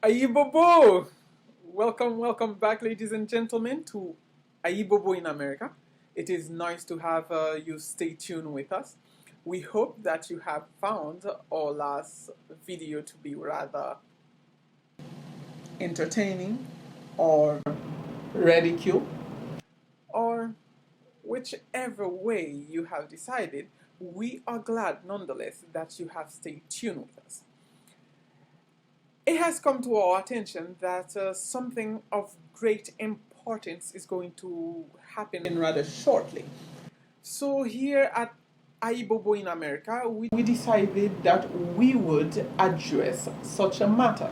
Ayibobo! Welcome back, ladies and gentlemen, to Ayibobo in America. It is nice to have you stay tuned with us. We hope that you have found our last video to be rather entertaining or ridicule, or whichever way you have decided. We are glad nonetheless that you have stayed tuned with us. It has come to our attention that something of great importance is going to happen rather shortly. So here at Ayibobo in America, we decided that we would address such a matter.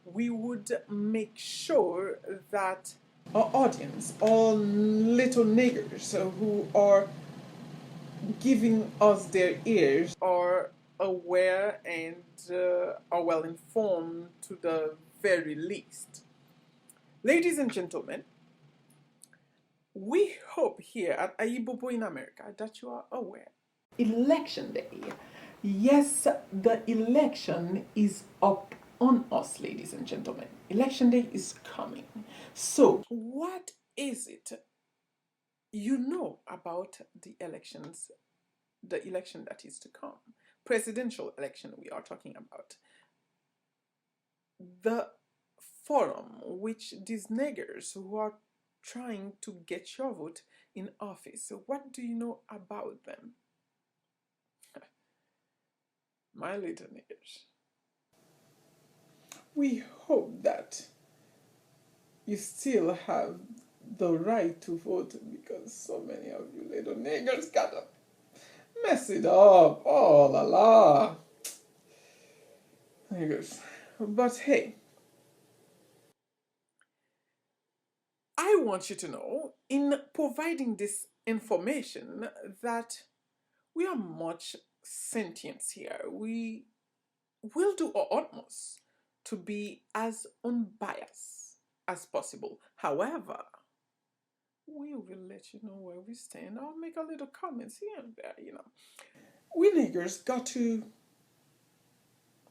We would make sure that our audience, all little niggers who are giving us their ears, are aware and are well informed to the very least. Ladies and gentlemen, we hope here at Ayibobo in America that you are aware. Election day. Yes, the election is up on us, ladies and gentlemen. Election day is coming. So, what is it you know about the elections, the election that is to come? Presidential election we are talking about. The forum which these niggers who are trying to get your vote in office. So what do you know about them? My little niggers. We hope that you still have the right to vote, because so many of you little niggers gotta mess it up. Oh la la. Niggers. But hey, I want you to know, in providing this information, that we are much sentience here. We will do our utmost to be as unbiased as possible. However, we will let you know where we stand. I'll make a little comments here and there, you know. We niggers got to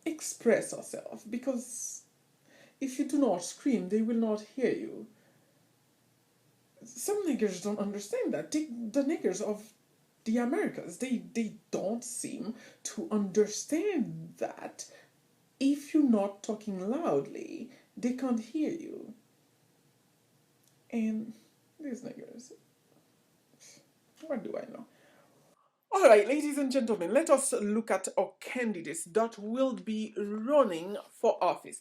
express ourselves, because if you do not scream, they will not hear you. Some niggers don't understand that. The niggers of the Americas, they don't seem to understand that if you're not talking loudly, they can't hear you. And these niggers, what do I know? All right, ladies and gentlemen, let us look at our candidates that will be running for office.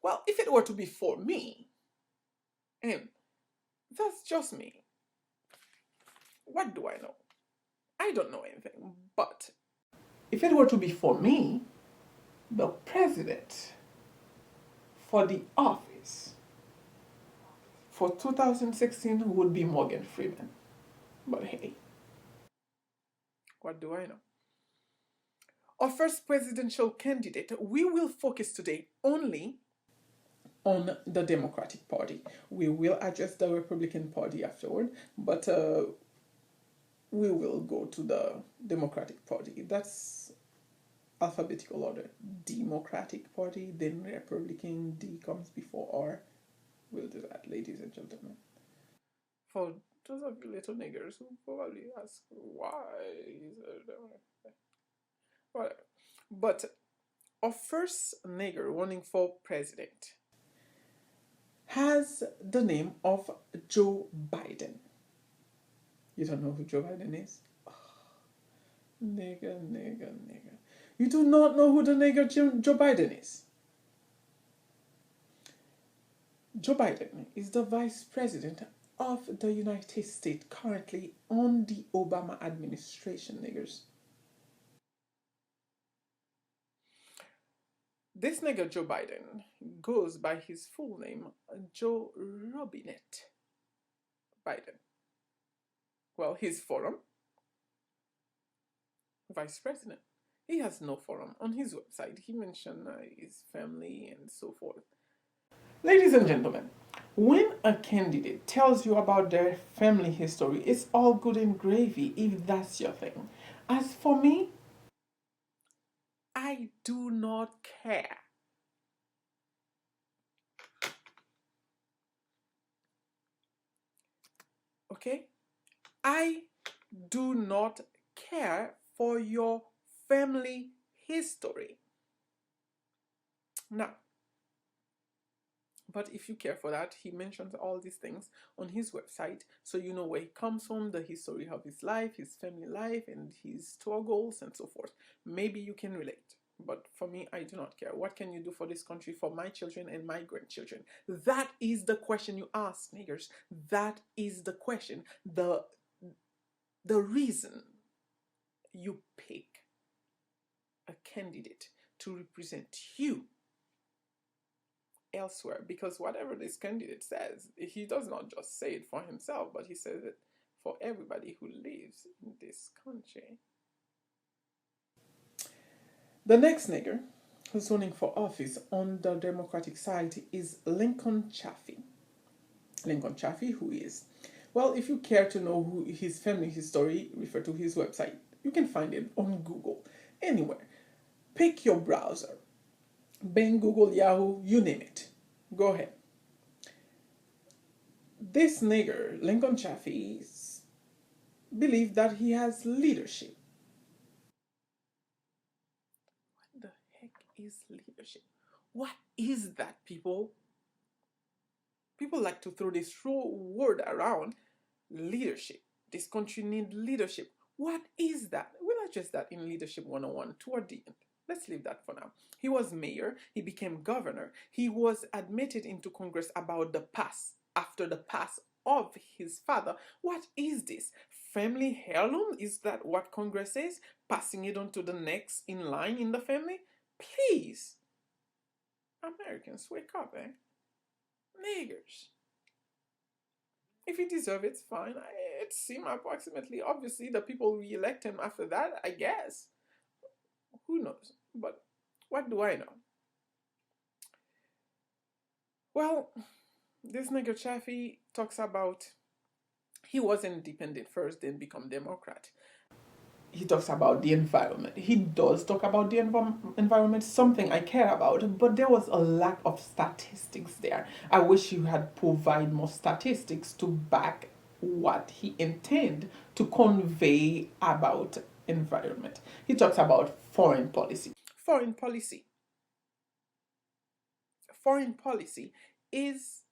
Well, if it were to be for me, and that's just me, what do I know? I don't know anything, but if it were to be for me, the president for the office for 2016 would be Morgan Freeman. But hey, what do I know? Our first presidential candidate, we will focus today only on the Democratic Party. We will address the Republican Party afterward, but we will go to the Democratic Party. That's alphabetical order. Democratic Party, then Republican, D comes before R. We'll do that, ladies and gentlemen. For those of you little niggers who probably ask why is it whatever. But our first nigger running for president has the name of Joe Biden. You don't know who Joe Biden is? Oh, nigger. You do not know who the nigger Joe Biden is? Joe Biden is the vice president of the United States currently on the Obama administration, niggers. This nigger Joe Biden goes by his full name, Joe Robinette Biden. Well, his forum vice president. He has no forum. On his website, he mentioned his family and so forth. Ladies and gentlemen, when a candidate tells you about their family history, it's all good and gravy if that's your thing. As for me, I do not care. Okay? I do not care for your family history. Now, but if you care for that, he mentions all these things on his website, so you know where he comes from, the history of his life, his family life, and his struggles, and so forth. Maybe you can relate. But for me, I do not care. What can you do for this country, for my children and my grandchildren? That is the question you ask, niggers. That is the question. The reason you pick a candidate to represent you elsewhere, because whatever this candidate says, he does not just say it for himself, but he says it for everybody who lives in this country. The next nigger who's running for office on the Democratic side is Lincoln Chafee. Lincoln Chafee, who is, well, if you care to know who his family history, refer to his website. You can find it on Google, anywhere. Pick your browser. Bing, Google, Yahoo, you name it. Go ahead. This nigger, Lincoln Chafee, believes that he has leadership. What the heck is leadership? What is that, people? People like to throw this word around, leadership. This country needs leadership. What is that? We'll address that in Leadership 101 toward the end. Let's leave that for now. He was mayor, he became governor, he was admitted into Congress about the pass, after the pass of his father. What is this? Family heirloom? Is that what Congress is? Passing it on to the next in line in the family? Please. Americans, wake up, eh? Niggers. If he deserves it, it's fine. It seems approximately, obviously, the people re-elect him after that, I guess. Who knows? But what do I know? Well, this nigger Chafee talks about he was independent first, then become Democrat. He talks about the environment. He does talk about the environment, something I care about, but there was a lack of statistics there. I wish you had provided more statistics to back what he intended to convey about environment. He talks about foreign policy. Foreign policy. Foreign policy is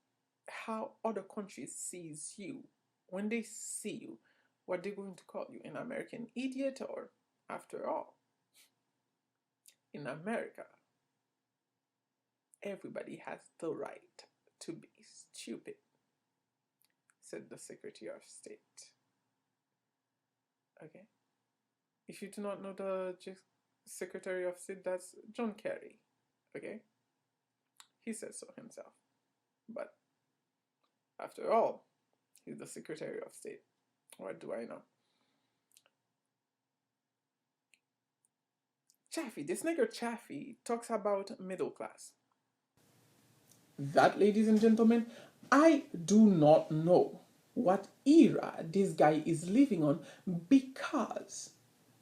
how other countries sees you. When they see you, what they're going to call you, an American idiot, or after all, in America, everybody has the right to be stupid, said the Secretary of State. Okay? If you do not know the Secretary of State, that's John Kerry. Okay? He says so himself. But after all, he's the Secretary of State. What do I know? Chafee, this nigger Chafee talks about middle class. That, ladies and gentlemen, I do not know what era this guy is living on, because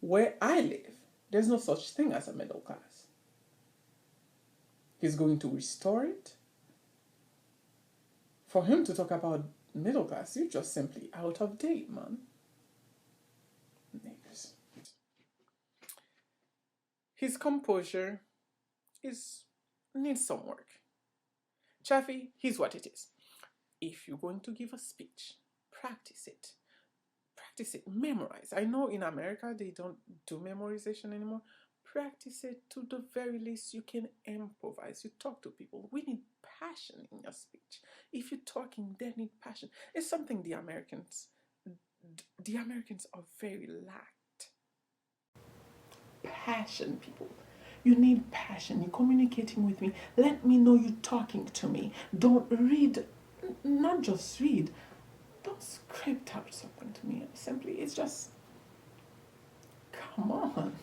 where I live, there's no such thing as a middle class. He's going to restore it. For him to talk about middle class, you're just simply out of date, man. Niggas. His composure needs some work. Chafee, here's what it is. If you're going to give a speech, practice it. Practice it, memorize. I know in America they don't do memorization anymore. Practice it to the very least. You can improvise. You talk to people. We need passion in your speech. If you're talking, they need passion. It's something the Americans are very lacked. Passion, people. You need passion. You're communicating with me. Let me know you're talking to me. Don't read, not just read. Don't script out something to me. Simply, it's just Come on.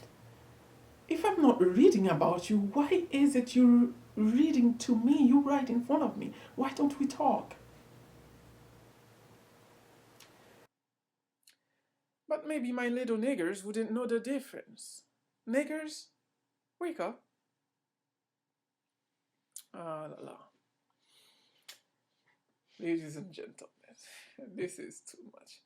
If I'm not reading about you, why is it you're reading to me? You right in front of me. Why don't we talk? But maybe my little niggers wouldn't know the difference. Niggers, wake up. Ah la la. Ladies and gentlemen, this is too much.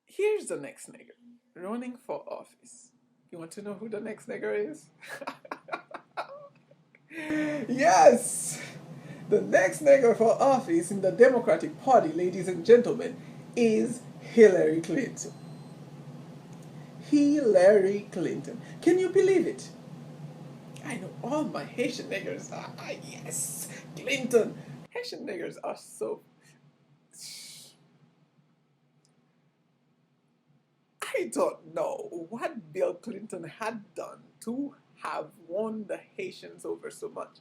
Here's the next nigger running for office. You want to know who the next nigger is? Yes! The next nigger for office in the Democratic Party, ladies and gentlemen, is Hillary Clinton. Hillary Clinton. Can you believe it? I know all my Haitian niggers are, yes, Clinton. Haitian niggers are so. I don't know what Bill Clinton had done to have won the Haitians over so much.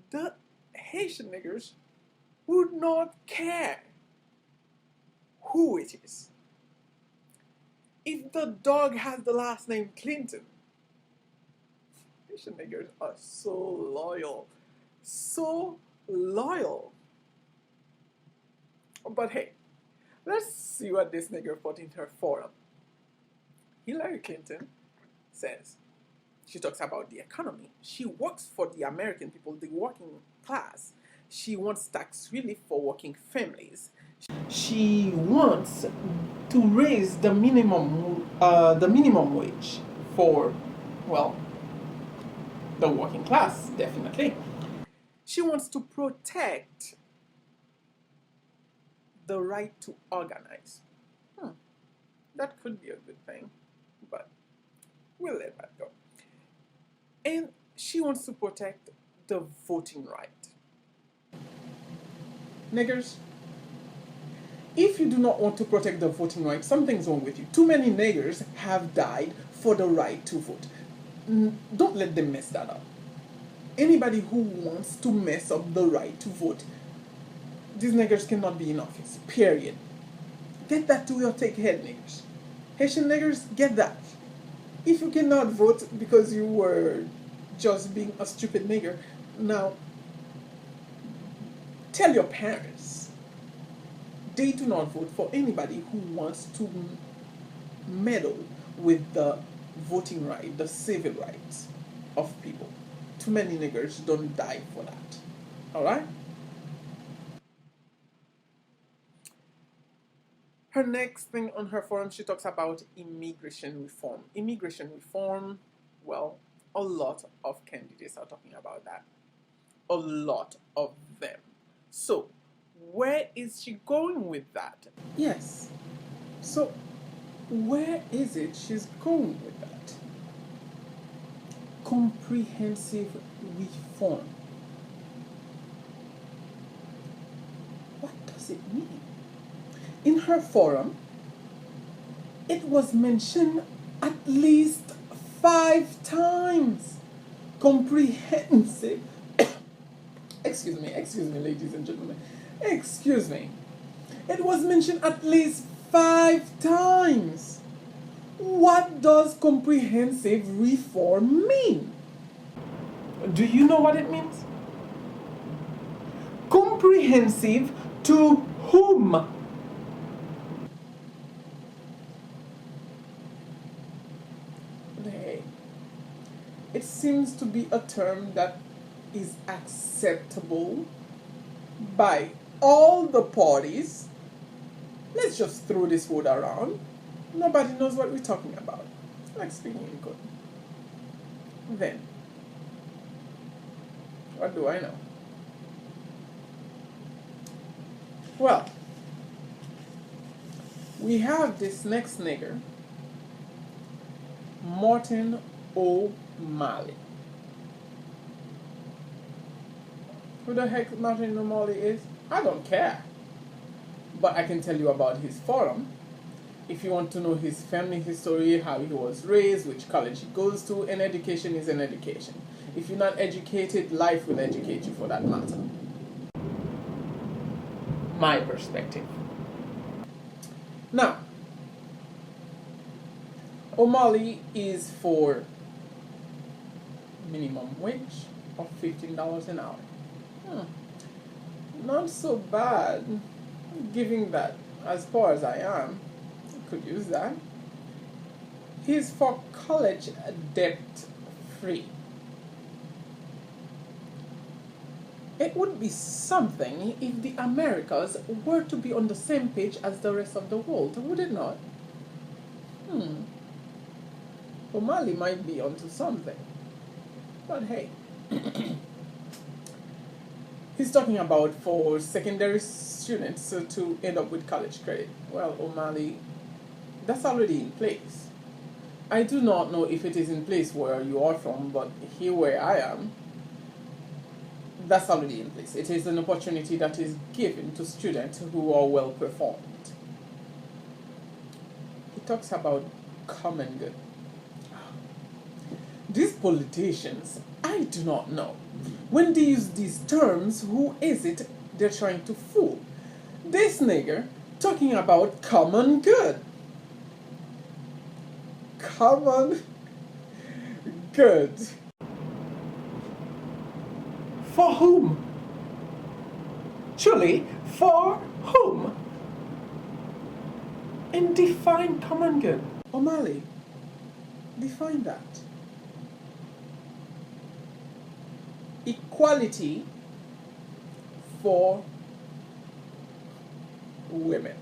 The Haitian niggers would not care who it is. If the dog has the last name Clinton, Haitian niggers are so loyal. So loyal. But hey, let's see what this nigger put in her forum. Hillary Clinton says, she talks about the economy. She works for the American people, the working class. She wants tax relief for working families. She wants to raise the minimum wage for, well, the working class, definitely. She wants to protect the right to organize. That could be a good thing, but we'll let that go. And she wants to protect the voting right. Niggers, if you do not want to protect the voting right, something's wrong with you. Too many niggers have died for the right to vote. Don't let them mess that up. Anybody who wants to mess up the right to vote, these niggers cannot be in office, period. Get that to your take head, niggers. Haitian niggers, get that. If you cannot vote because you were just being a stupid nigger, now tell your parents they do not vote for anybody who wants to meddle with the voting right, the civil rights of people. Too many niggers don't die for that. Alright? Her next thing on her forum, she talks about immigration reform. Immigration reform, well, a lot of candidates are talking about that. A lot of them. So, where is she going with that? Yes. So, where is it she's going with that? Comprehensive reform. What does it mean? In her forum, it was mentioned at least 5 times. Comprehensive. Excuse me, ladies and gentlemen. Excuse me. It was mentioned at least 5 times. What does comprehensive reform mean? Do you know what it means? Comprehensive to whom? It seems to be a term that is acceptable by all the parties. Let's just throw this word around. Nobody knows what we're talking about. Like speaking in code. Then, what do I know? Well, we have this next nigger, Martin O'Malley. Who the heck Martin O'Malley is? I don't care. But I can tell you about his forum. If you want to know his family history, how he was raised, which college he goes to, and education is an education. If you're not educated, life will educate you for that matter. My perspective. Now, O'Malley is for minimum wage of $15 an hour. Hmm. Not so bad, giving that as poor as I am. Could use that. He's for college debt free. It would be something if the Americas were to be on the same page as the rest of the world, would it not? Hmm. O'Malley might be onto something. But hey, he's talking about for secondary students to end up with college credit. Well, O'Malley, that's already in place. I do not know if it is in place where you are from, but here where I am, that's already in place. It is an opportunity that is given to students who are well performed. He talks about common good. These politicians, I do not know. When they use these terms, who is it they're trying to fool? This nigger talking about common good. Common good. For whom? Truly, for whom? And define common good. O'Malley, define that. Equality for women.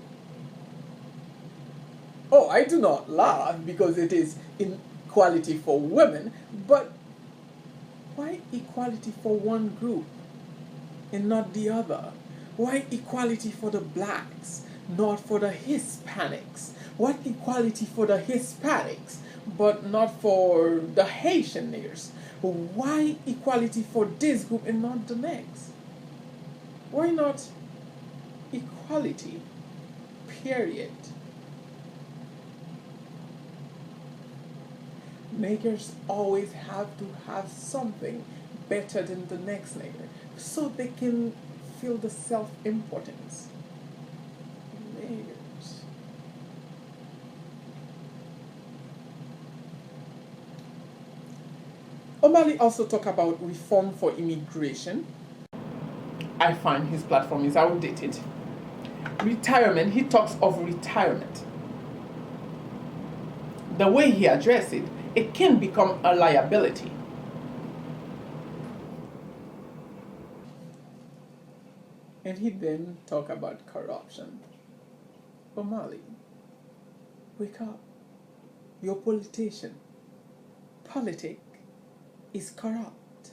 Oh, I do not laugh because it is equality for women, but why equality for one group and not the other? Why equality for the blacks, not for the Hispanics? What equality for the Hispanics, but not for the Haitian niggers? Why equality for this group and not the next? Why not equality, period? Niggers always have to have something better than the next nigger so they can feel the self-importance. Niggers. O'Malley also talk about reform for immigration. I find his platform is outdated. Retirement, he talks of retirement. The way he addressed it, it can become a liability. And he then talk about corruption. O'Malley, wake up. You're a politician. Politic is corrupt.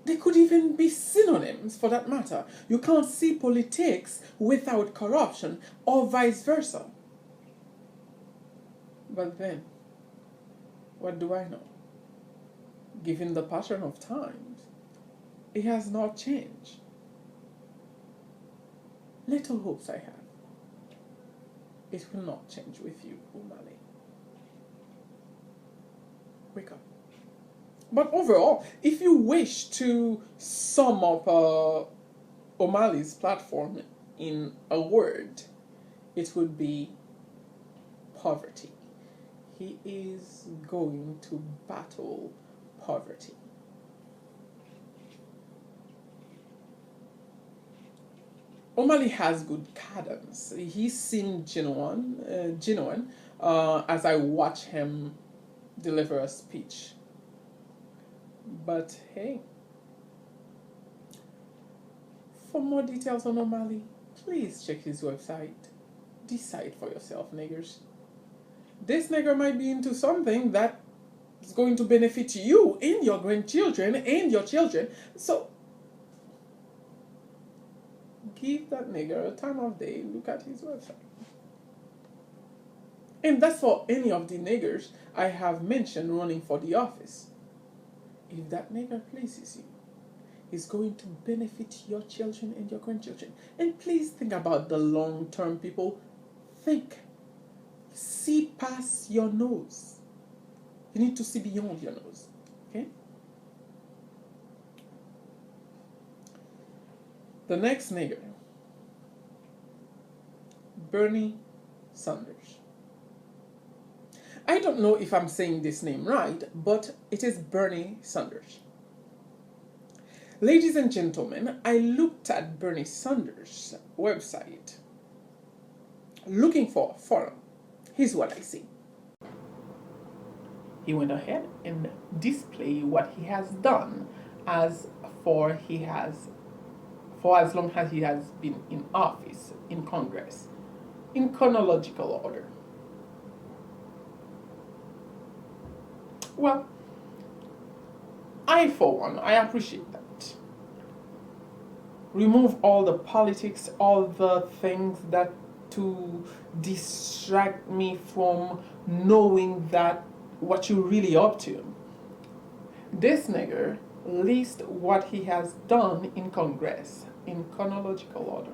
They could even be synonyms for that matter. You can't see politics without corruption or vice versa. But then, what do I know? Given the pattern of times, it has not changed. Little hopes I have. It will not change with you, O'Malley. Wake up. But overall, if you wish to sum up O'Malley's platform in a word, it would be poverty. He is going to battle poverty. O'Malley has good cadence. He seemed genuine as I watch him deliver a speech. But hey, for more details on O'Malley, please check his website. Decide for yourself, niggers. This nigger might be into something that is going to benefit you and your grandchildren and your children. So give that nigger a time of day, look at his website. And that's for any of the niggers I have mentioned running for the office. If that nigger pleases you, he's going to benefit your children and your grandchildren. And please think about the long-term people. Think. See past your nose. You need to see beyond your nose. Okay? The next nigger, Bernie Sanders. I don't know if I'm saying this name right, but it is Bernie Sanders. Ladies and gentlemen, I looked at Bernie Sanders' website looking for a forum. Here's what I see. He went ahead and displayed what he has done as for he has for as long as he has been in office in Congress in chronological order. Well, I for one I appreciate that. Remove all the politics, all the things that to distract me from knowing that what you're really up to. This nigger lists what he has done in Congress in chronological order.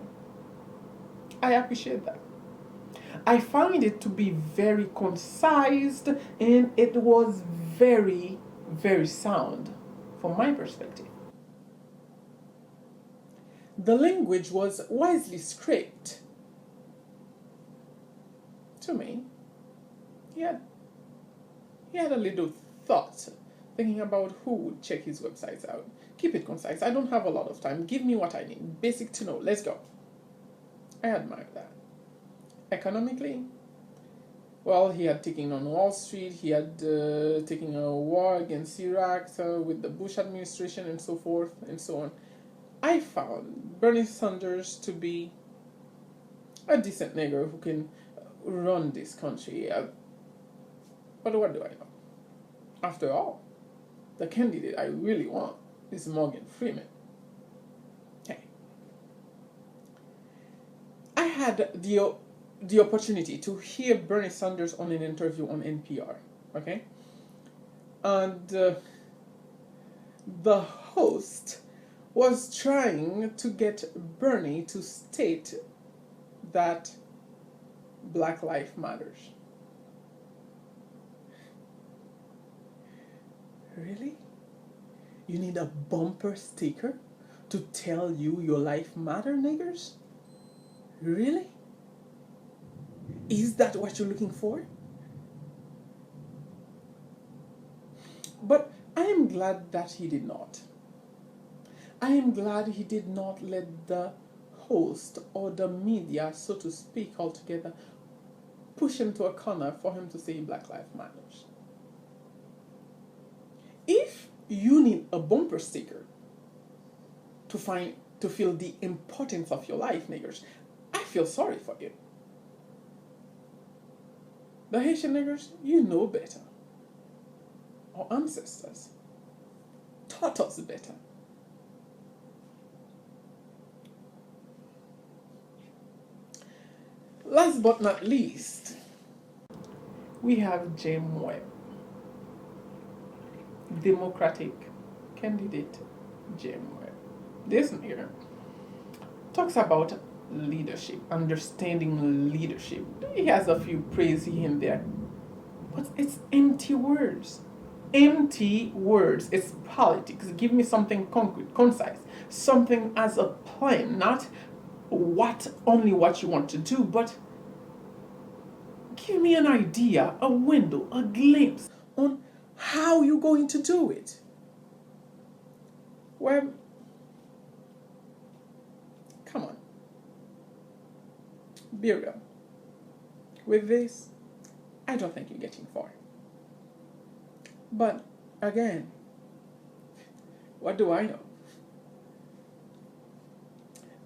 I appreciate that. I find it to be very concise and it was very, very sound from my perspective. The language was wisely scraped. To me, he had, he had a little thought thinking about who would check his websites out. Keep it concise. I don't have a lot of time. Give me what I need. Basic to know. Let's go. I admire that. Economically, well, he had taken on Wall Street. He had taken a war against Iraq with the Bush administration and so forth and so on. I found Bernie Sanders to be a decent nigger who can run this country. But what do I know? After all, the candidate I really want is Morgan Freeman. Hey, I had the opportunity to hear Bernie Sanders on an interview on NPR. Okay, and the host was trying to get Bernie to state that Black Lives Matters. Really? You need a bumper sticker to tell you your life matter, niggers? Really? Is that what you're looking for? But I am glad that he did not. I am glad he did not let the host or the media, so to speak, altogether push him to a corner for him to say Black Lives Matters. If you need a bumper sticker to feel the importance of your life, niggers, I feel sorry for you. The Haitian niggers, you know better. Our ancestors taught us better. Last but not least, we have James Webb, Democratic candidate James Webb. This nigger talks about leadership, understanding leadership. He has a few praise here and there, but it's empty words. Empty words. It's politics. Give me something concrete, concise, something as a plan, not only what you want to do, but give me an idea, a window, a glimpse on how you're going to do it. Well, come on. Be real. With this, I don't think you're getting far. But again, what do I know?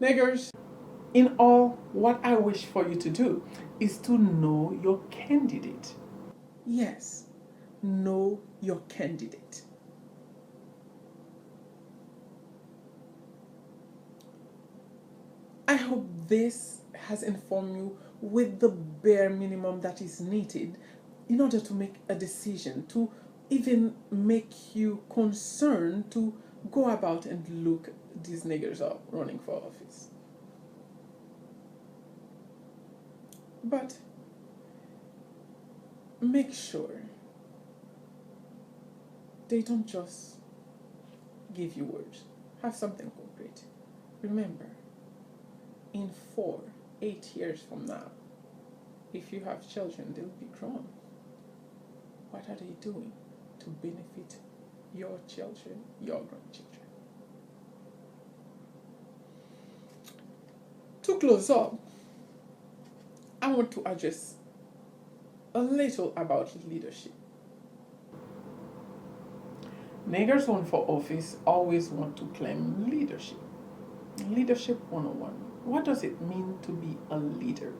Niggers, in all, what I wish for you to do is to know your candidate. Yes, know your candidate. I hope this has informed you with the bare minimum that is needed in order to make a decision, to even make you concerned to go about and look these niggers up running for office. But make sure they don't just give you words. Have something concrete. Remember, in 8 years from now, if you have children, they'll be grown. What are they doing to benefit your children, your grandchildren? To close up, I want to address a little about leadership. Niggers run for office always want to claim leadership. Leadership 101. What does it mean to be a leader?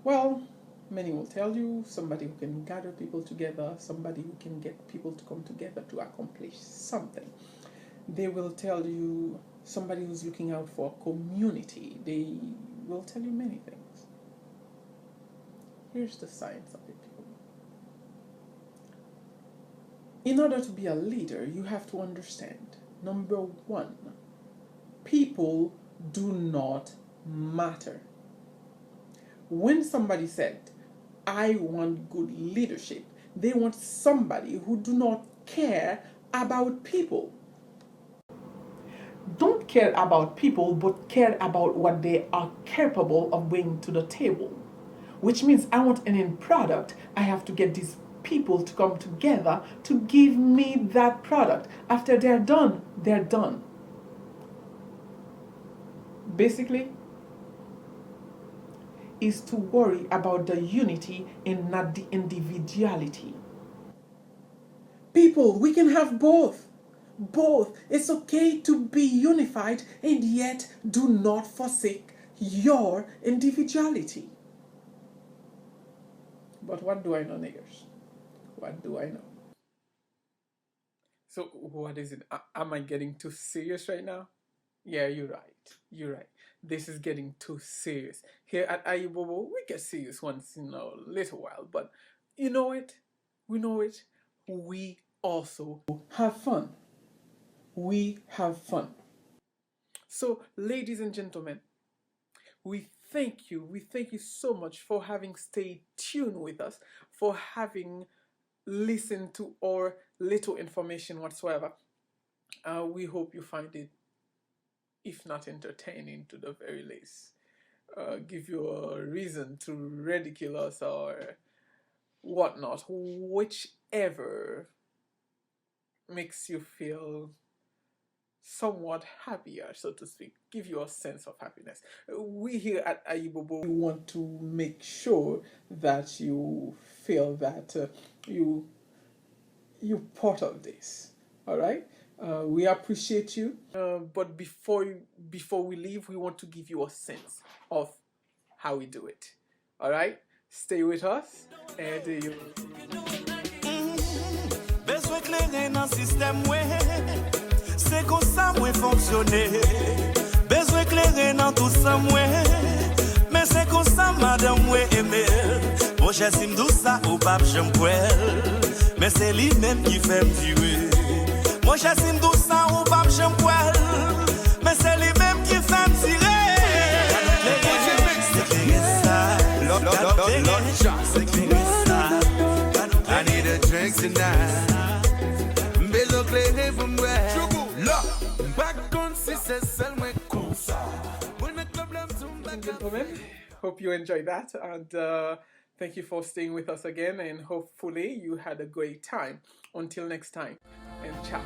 Well, many will tell you somebody who can gather people together, somebody who can get people to come together to accomplish something. They will tell you somebody who's looking out for a community. They will tell you many things. Here's the science of it, people. In order to be a leader, you have to understand, number one, people do not matter. When somebody said, I want good leadership, they want somebody who do not care about people. Don't care about people, but care about what they are capable of bringing to the table. Which means I want an end product. I have to get these people to come together to give me that product. After they're done, they're done. Basically, is to worry about the unity and not the individuality. People, we can have both. Both. It's okay to be unified and yet do not forsake your individuality. But what do I know, niggers? What do I know? So, what is it? Am I getting too serious right now? Yeah, you're right. You're right. This is getting too serious. Here at Ayibobo, we get serious once in a little while, but you know it. We know it. We also have fun. We have fun. So, ladies and gentlemen, we thank you. We thank you so much for having stayed tuned with us, for having listened to our little information whatsoever. We hope you find it, if not entertaining, to the very least, give you a reason to ridicule us or whatnot, whichever makes you feel somewhat happier, so to speak, give you a sense of happiness. We here at Ayibobo, we want to make sure that you feel that you're part of this. All right. We appreciate you, but before we leave, we want to give you a sense of how we do it. All right, stay with us, and you. Besoin clairer dans système c'est comme ça moi fonctionner. Besoin clairer dans tout ça mais c'est comme ça madame moi aimer. Mon cher sim tout ça au pape j'aime mais c'est lui même qui fait me durer. Mon cher sim tout ça au pape j'aime mais c'est lui même qui fait me tirer. I need a drink tonight. Besoin clairer pour moi. Gentlemen, hope you enjoyed that, and thank you for staying with us again, and hopefully you had a great time. Until next time, and ciao.